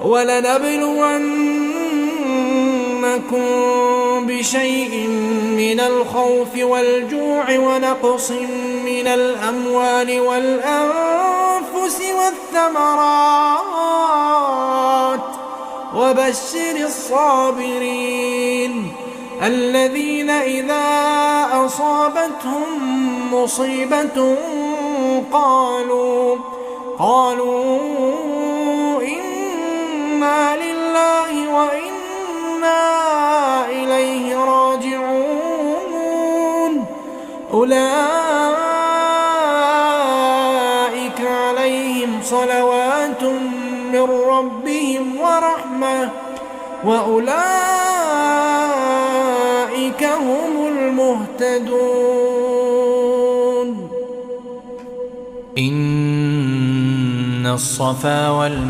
وَلَنَبْلُوَنَّكُم بِشَيْءٍ مِّنَ الْخَوْفِ وَالْجُوعِ وَنَقْصٍ مِّنَ الْأَمْوَالِ وَالْأَنفُسِ وَالثَّمَرَاتِ وَبَشِّرِ الصَّابِرِينَ الَّذِينَ إِذَا أَصَابَتْهُم مُّصِيبَةٌ قَالُوا إِنَّا لِلَّهِ وَإِنَّا إِلَيْهِ راجعون أُولَٰئِكَ عَلَيْهِمْ صَلَوَاتٌ مِّن رَّبِّهِمْ وَرَحْمَةٌ وَأُولَٰئِكَ هُمُ الْمُهْتَدُونَ. إِنَّ الصَّفَا